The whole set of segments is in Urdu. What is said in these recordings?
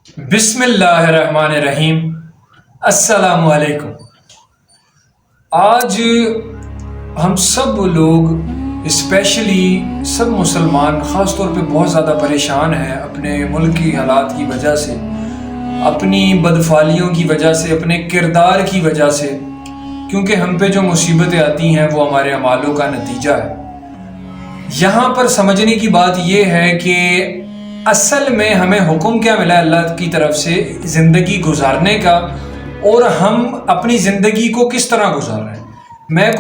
بسم اللہ الرحمن الرحیم۔ السلام علیکم۔ آج ہم سب لوگ اسپیشلی سب مسلمان خاص طور پہ بہت زیادہ پریشان ہیں اپنے ملک کی حالات کی وجہ سے، اپنی بدفعالیوں کی وجہ سے، اپنے کردار کی وجہ سے، کیونکہ ہم پہ جو مصیبتیں آتی ہیں وہ ہمارے اعمالوں کا نتیجہ ہے۔ یہاں پر سمجھنے کی بات یہ ہے کہ اصل میں ہمیں حکم کیا ملا اللہ کی طرف سے زندگی گزارنے کا، اور ہم اپنی زندگی کو کس طرح گزار رہے ہیں۔ میں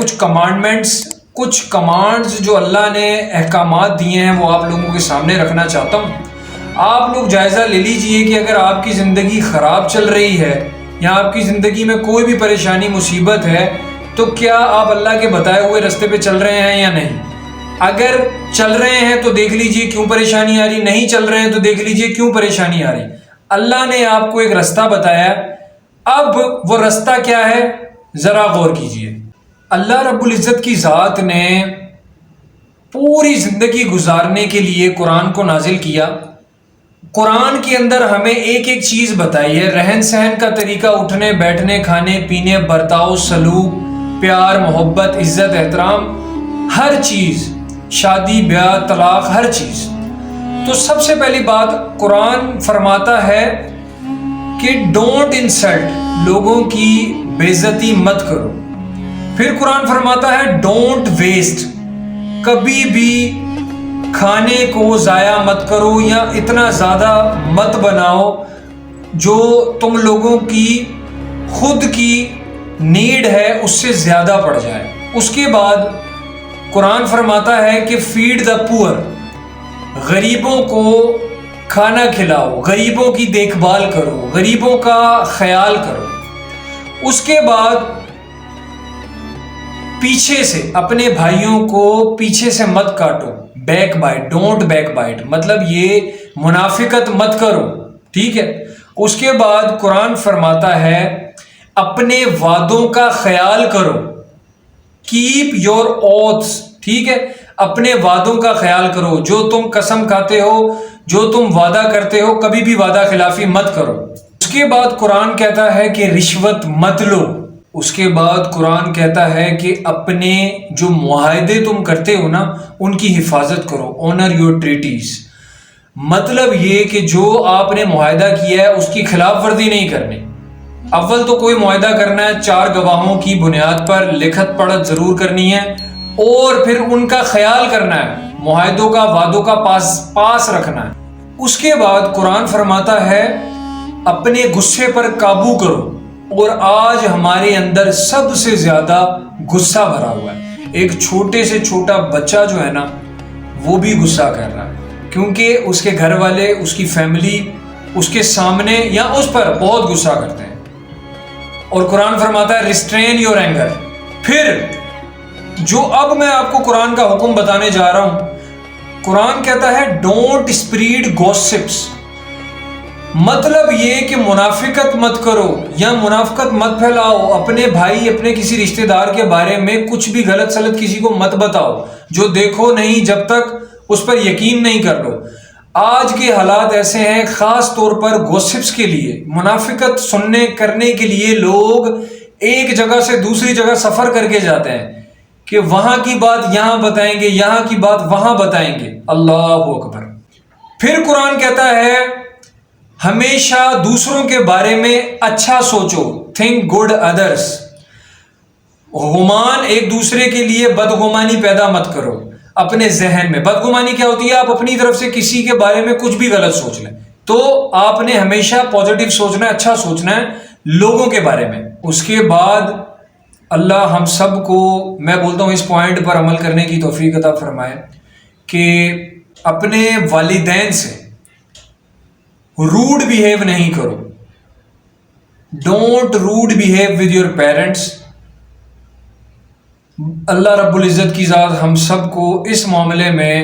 کچھ کمانڈز جو اللہ نے احکامات دیے ہیں وہ آپ لوگوں کے سامنے رکھنا چاہتا ہوں۔ آپ لوگ جائزہ لے لیجئے کہ اگر آپ کی زندگی خراب چل رہی ہے یا آپ کی زندگی میں کوئی بھی پریشانی مصیبت ہے تو کیا آپ اللہ کے بتائے ہوئے راستے پہ چل رہے ہیں یا نہیں۔ اگر چل رہے ہیں تو دیکھ لیجئے کیوں پریشانی آ رہی، نہیں چل رہے ہیں تو دیکھ لیجئے کیوں پریشانی آ رہی۔ اللہ نے آپ کو ایک راستہ بتایا، اب وہ راستہ کیا ہے ذرا غور کیجئے۔ اللہ رب العزت کی ذات نے پوری زندگی گزارنے کے لیے قرآن کو نازل کیا۔ قرآن کے اندر ہمیں ایک ایک چیز بتائی ہے، رہن سہن کا طریقہ، اٹھنے بیٹھنے کھانے پینے برتاؤ سلوک، پیار محبت عزت احترام، ہر چیز، شادی بیاہ طلاق، ہر چیز۔ تو سب سے پہلی بات قرآن فرماتا ہے کہ ڈونٹ انسلٹ، لوگوں کی بے عزتی مت کرو۔ پھر قرآن فرماتا ہے ڈونٹ ویسٹ، کبھی بھی کھانے کو ضائع مت کرو یا اتنا زیادہ مت بناؤ جو تم لوگوں کی خود کی نیڈ ہے اس سے زیادہ پڑ جائے۔ اس کے بعد قرآن فرماتا ہے کہ فیڈ دا پور، غریبوں کو کھانا کھلاؤ، غریبوں کی دیکھ بھال کرو، غریبوں کا خیال کرو۔ اس کے بعد پیچھے سے اپنے بھائیوں کو پیچھے سے مت کاٹو، back byte, don't back byte, مطلب یہ منافقت مت کرو، ٹھیک ہے۔ اس کے بعد قرآن فرماتا ہے اپنے وعدوں کا خیال کرو، کیپ یور اوتھس، ٹھیک ہے، اپنے وعدوں کا خیال کرو، جو تم قسم کھاتے ہو، جو تم وعدہ کرتے ہو، کبھی بھی وعدہ خلافی مت کرو۔ اس کے بعد قرآن کہتا ہے کہ رشوت مت لو۔ اس کے بعد قرآن کہتا ہے کہ اپنے جو معاہدے تم کرتے ہو نا ان کی حفاظت کرو، آنر یور ٹریٹیز، مطلب یہ کہ جو آپ نے معاہدہ کیا ہے اس کی خلاف ورزی نہیں کرنی۔ اول تو کوئی معاہدہ کرنا ہے 4 گواہوں کی بنیاد پر لکھت پڑھت ضرور کرنی ہے، اور پھر ان کا خیال کرنا ہے، معاہدوں کا وعدوں کا پاس رکھنا ہے۔ اس کے بعد قرآن فرماتا ہے اپنے غصے پر قابو کرو، اور آج ہمارے اندر سب سے زیادہ غصہ بھرا ہوا ہے۔ ایک چھوٹے سے چھوٹا بچہ جو ہے نا وہ بھی غصہ کر رہا ہے، کیونکہ اس کے گھر والے، اس کی فیملی اس کے سامنے یا اس پر بہت غصہ کرتے ہیں، اور قرآن فرماتا ہے ریسٹرین یور اینگر۔ پھر جو اب میں آپ کو قرآن کا حکم بتانے جا رہا ہوں، قرآن کہتا ہے ڈونٹ اسپریڈ گوسپس، مطلب یہ کہ منافقت مت کرو یا منافقت مت پھیلاؤ، اپنے بھائی اپنے کسی رشتہ دار کے بارے میں کچھ بھی غلط سلط کسی کو مت بتاؤ، جو دیکھو نہیں جب تک اس پر یقین نہیں کر لو۔ آج کے حالات ایسے ہیں، خاص طور پر گوسپس کے لیے، منافقت سننے کرنے کے لیے لوگ ایک جگہ سے دوسری جگہ سفر کر کے جاتے ہیں کہ وہاں کی بات یہاں بتائیں گے، یہاں کی بات وہاں بتائیں گے۔ اللہ اکبر۔ پھر قرآن کہتا ہے ہمیشہ دوسروں کے بارے میں اچھا سوچو، تھنک گڈ ادرس، گمان ایک دوسرے کے لیے بدگمانی پیدا مت کرو اپنے ذہن میں۔ بدگمانی کیا ہوتی ہے؟ آپ اپنی طرف سے کسی کے بارے میں کچھ بھی غلط سوچ لیں، تو آپ نے ہمیشہ پازیٹیو سوچنا ہے، اچھا سوچنا ہے لوگوں کے بارے میں۔ اس کے بعد اللہ ہم سب کو، میں بولتا ہوں اس پوائنٹ پر عمل کرنے کی توفیق عطا فرمائے کہ اپنے والدین سے روڈ بیہیو نہیں کرو، don't rude behave with your parents. اللہ رب العزت کی ذات ہم سب کو اس معاملے میں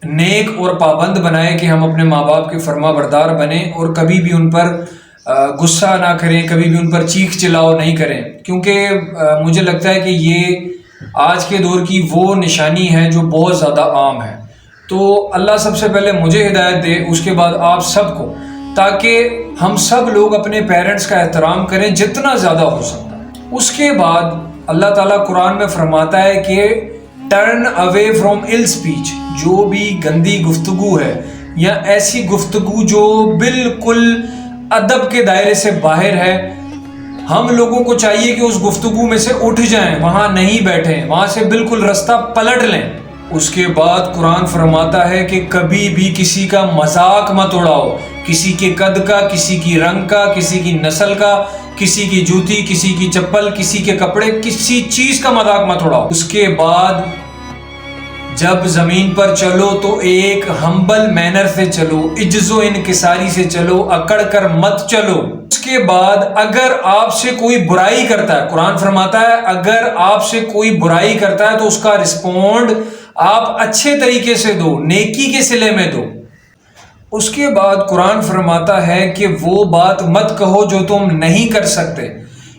نیک اور پابند بنائے کہ ہم اپنے ماں باپ کے فرما بردار بنیں، اور کبھی بھی ان پر غصہ نہ کریں، کبھی بھی ان پر چیخ چلاؤ نہیں کریں، کیونکہ مجھے لگتا ہے کہ یہ آج کے دور کی وہ نشانی ہے جو بہت زیادہ عام ہے۔ تو اللہ سب سے پہلے مجھے ہدایت دے، اس کے بعد آپ سب کو، تاکہ ہم سب لوگ اپنے پیرنٹس کا احترام کریں جتنا زیادہ ہو سکتا ہے۔ اس کے بعد اللہ تعالیٰ قرآن میں فرماتا ہے کہ turn away from ill speech, جو بھی گندی گفتگو ہے یا ایسی گفتگو جو بالکل ادب کے دائرے سے باہر ہے، ہم لوگوں کو چاہیے کہ اس گفتگو میں سے اٹھ جائیں، وہاں نہیں بیٹھیں، وہاں سے بالکل رستہ پلٹ لیں۔ اس کے بعد قرآن فرماتا ہے کہ کبھی بھی کسی کا مذاق مت اڑاؤ، کسی کے قد کا، کسی کی رنگ کا، کسی کی نسل کا، کسی کی جوتی، کسی کی چپل، کسی کے کپڑے، کسی چیز کا مذاق مت اڑاؤ۔ اس کے بعد جب زمین پر چلو تو ایک ہمبل مینر سے چلو، عجز و انکساری سے چلو، اکڑ کر مت چلو۔ اس کے بعد اگر آپ سے کوئی برائی کرتا ہے، قرآن فرماتا ہے اگر آپ سے کوئی برائی کرتا ہے تو اس کا رسپونڈ آپ اچھے طریقے سے دو، نیکی کے صلے میں دو۔ اس کے بعد قرآن فرماتا ہے کہ وہ بات مت کہو جو تم نہیں کر سکتے،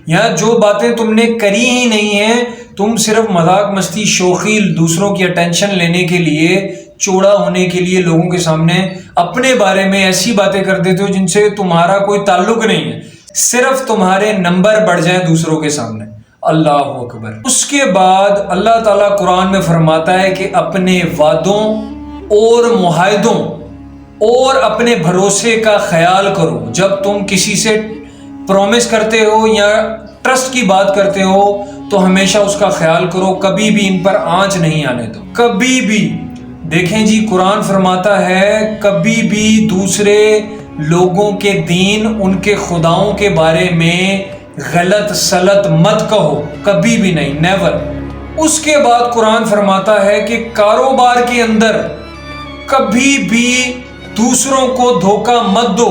یا جو باتیں تم نے کری ہی نہیں ہیں، تم صرف مذاق مستی شوخی دوسروں کی اٹینشن لینے کے لیے، چوڑا ہونے کے لیے لوگوں کے سامنے اپنے بارے میں ایسی باتیں کر دیتے ہو جن سے تمہارا کوئی تعلق نہیں ہے، صرف تمہارے نمبر بڑھ جائیں دوسروں کے سامنے۔ اللہ اکبر۔ اس کے بعد اللہ تعالیٰ قرآن میں فرماتا ہے کہ اپنے وعدوں اور معاہدوں اور اپنے بھروسے کا خیال کرو۔ جب تم کسی سے پرومس کرتے ہو یا ٹرسٹ کی بات کرتے ہو تو ہمیشہ اس کا خیال کرو، کبھی بھی ان پر آنچ نہیں آنے دو، کبھی بھی۔ دیکھیں جی، قرآن فرماتا ہے کبھی بھی دوسرے لوگوں کے دین، ان کے خداؤں کے بارے میں غلط سلط مت کہو، کبھی بھی نہیں، نیور۔ اس کے بعد قرآن فرماتا ہے کہ کاروبار کے اندر کبھی بھی دوسروں کو دھوکہ مت دو،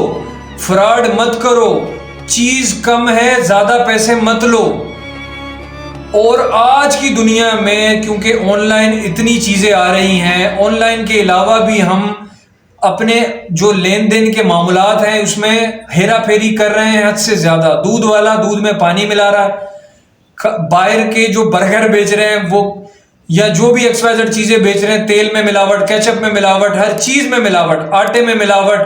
فراڈ مت کرو، چیز کم ہے زیادہ پیسے مت لو۔ اور آج کی دنیا میں کیونکہ آن لائن اتنی چیزیں آ رہی ہیں، آن لائن کے علاوہ بھی ہم اپنے جو لین دین کے معاملات ہیں اس میں ہیرا پھیری کر رہے ہیں حد سے زیادہ۔ دودھ والا دودھ میں پانی ملا رہا ہے، باہر کے جو برگر بیچ رہے ہیں وہ، یا جو بھی XYZ چیزیں بیچ رہے ہیں، تیل میں ملاوٹ، کیچپ میں ملاوٹ، ہر چیز میں ملاوٹ، آٹے میں ملاوٹ،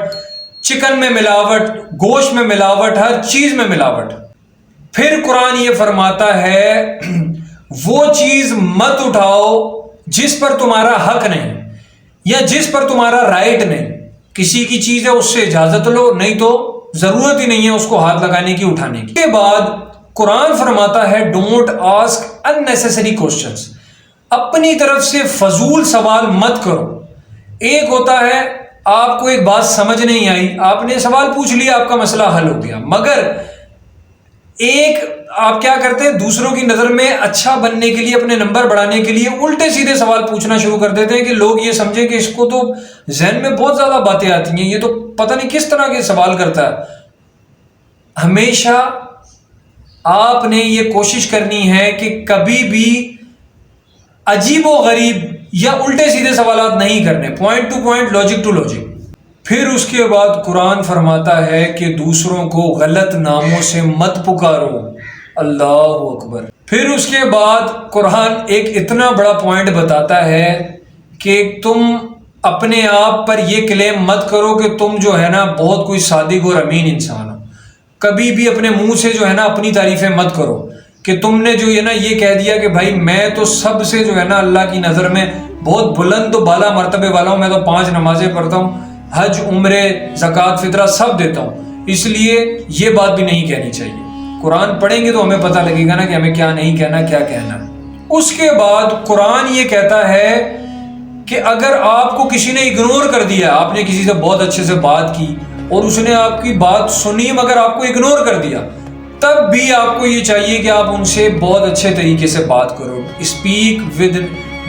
چکن میں ملاوٹ، گوشت میں ملاوٹ، ہر چیز میں ملاوٹ۔ پھر قرآن یہ فرماتا ہے وہ چیز مت اٹھاؤ جس پر تمہارا حق نہیں یا جس پر تمہارا رائٹ نہیں۔ کسی کی چیز ہے اس سے اجازت لو، نہیں تو ضرورت ہی نہیں ہے اس کو ہاتھ لگانے کی، اٹھانے کی۔ اس کے بعد قرآن فرماتا ہے ڈونٹ آسک unnecessary questions، اپنی طرف سے فضول سوال مت کرو۔ ایک ہوتا ہے آپ کو ایک بات سمجھ نہیں آئی، آپ نے سوال پوچھ لیا، آپ کا مسئلہ حل ہو گیا، مگر ایک آپ کیا کرتے ہیں دوسروں کی نظر میں اچھا بننے کے لیے، اپنے نمبر بڑھانے کے لیے الٹے سیدھے سوال پوچھنا شروع کر دیتے ہیں کہ لوگ یہ سمجھیں کہ اس کو تو ذہن میں بہت زیادہ باتیں آتی ہیں، یہ تو پتہ نہیں کس طرح کے سوال کرتا ہے۔ ہمیشہ آپ نے یہ کوشش کرنی ہے کہ کبھی بھی عجیب و غریب یا الٹے سیدھے سوالات نہیں کرنے، point to point, logic to logic. پھر اس کے بعد قرآن فرماتا ہے کہ دوسروں کو غلط ناموں سے مت پکارو۔ اللہ اکبر۔ پھر اس کے بعد قرآن ایک اتنا بڑا پوائنٹ بتاتا ہے کہ تم اپنے آپ پر یہ کلیم مت کرو کہ تم جو ہے نا بہت کوئی صادق اور امین انسان ہو۔ کبھی بھی اپنے منہ سے جو ہے نا اپنی تعریفیں مت کرو کہ تم نے جو ہے نا یہ کہہ دیا کہ بھائی میں تو سب سے جو ہے نا اللہ کی نظر میں بہت بلند و بالا مرتبے والا ہوں، میں تو 5 نمازیں پڑھتا ہوں، حج، عمرے، زکوٰۃ، فطرہ سب دیتا ہوں، اس لیے یہ بات بھی نہیں کہنی چاہیے۔ قرآن پڑھیں گے تو ہمیں پتہ لگے گا نا کہ ہمیں کیا نہیں کہنا، کیا کہنا۔ اس کے بعد قرآن یہ کہتا ہے کہ اگر آپ کو کسی نے اگنور کر دیا، آپ نے کسی سے بہت اچھے سے بات کی اور اس نے آپ کی بات سنی مگر آپ کو اگنور کر دیا، تب بھی آپ کو یہ چاہیے کہ آپ ان سے بہت اچھے طریقے سے بات کرو، speak with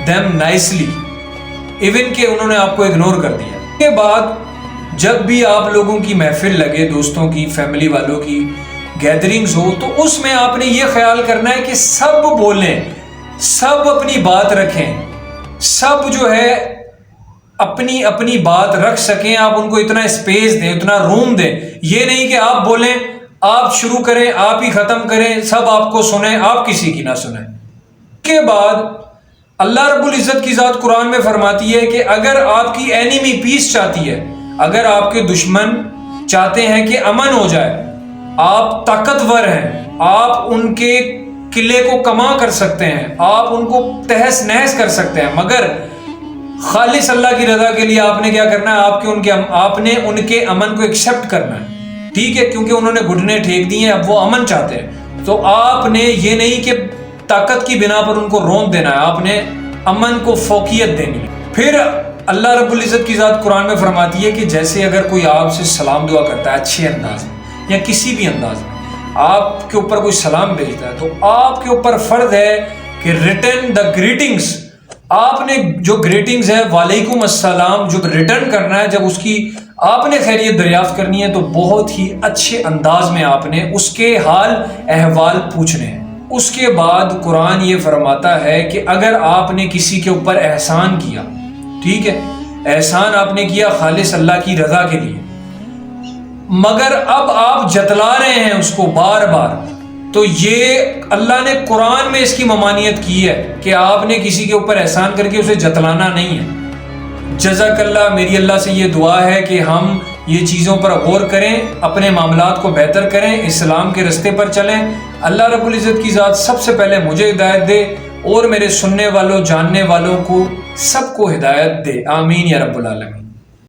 them nicely, even کہ انہوں نے آپ کو اگنور کر دیا۔ اس کے بعد جب بھی آپ لوگوں کی محفل لگے، دوستوں کی، فیملی والوں کی گیدرنگز ہو، تو اس میں آپ نے یہ خیال کرنا ہے کہ سب بولیں، سب اپنی بات رکھیں، سب جو ہے اپنی اپنی بات رکھ سکیں، آپ ان کو اتنا اسپیس دیں، اتنا روم دیں، یہ نہیں کہ آپ بولیں، آپ شروع کریں، آپ ہی ختم کریں، سب آپ کو سنیں، آپ کسی کی نہ سنیں۔ اس کے بعد اللہ رب العزت کی ذات قرآن میں فرماتی ہے کہ اگر آپ کی اینیمی پیس چاہتی ہے، اگر آپ کے دشمن چاہتے ہیں کہ امن ہو جائے، آپ طاقتور ہیں، آپ ان کے قلعے کو کما کر سکتے ہیں، آپ ان کو تہس نہس کر سکتے ہیں، مگر خالص اللہ کی رضا کے لیے آپ نے کیا کرنا ہے؟ آپ نے ان کے امن کو ایکسیپٹ کرنا ہے، ٹھیک ہے؟ کیونکہ انہوں نے گھٹنے ٹھیک دیے ہیں، اب وہ امن چاہتے ہیں، تو آپ نے یہ نہیں کہ طاقت کی بنا پر ان کو رون دینا ہے، آپ نے امن کو فوقیت دینی ہے۔ پھر اللہ رب العزت کی ذات قرآن میں فرماتی ہے کہ جیسے اگر کوئی آپ سے سلام دعا کرتا ہے اچھے انداز میں یا کسی بھی انداز میں، آپ کے اوپر کوئی سلام بھیجتا ہے، تو آپ کے اوپر فرض ہے کہ ریٹرن دا گریٹنگز، آپ نے جو گریٹنگز ہے وعلیکم السلام جب ریٹرن کرنا ہے، جب اس کی آپ نے خیریت دریافت کرنی ہے، تو بہت ہی اچھے انداز میں آپ نے اس کے حال احوال پوچھنے ہیں۔ اس کے بعد قرآن یہ فرماتا ہے کہ اگر آپ نے کسی کے اوپر احسان کیا، ٹھیک ہے، احسان آپ نے کیا خالص اللہ کی رضا کے لیے، مگر اب آپ جتلا رہے ہیں اس کو بار بار، تو یہ اللہ نے قرآن میں اس کی ممانعت کی ہے کہ آپ نے کسی کے اوپر احسان کر کے اسے جتلانا نہیں ہے۔ جزاک اللہ، میری اللہ سے یہ دعا ہے کہ ہم یہ چیزوں پر غور کریں، اپنے معاملات کو بہتر کریں، اسلام کے رستے پر چلیں۔ اللہ رب العزت کی ذات سب سے پہلے مجھے ہدایت دے اور میرے سننے والوں، جاننے والوں کو سب کو ہدایت دے، آمین یا رب العالمین۔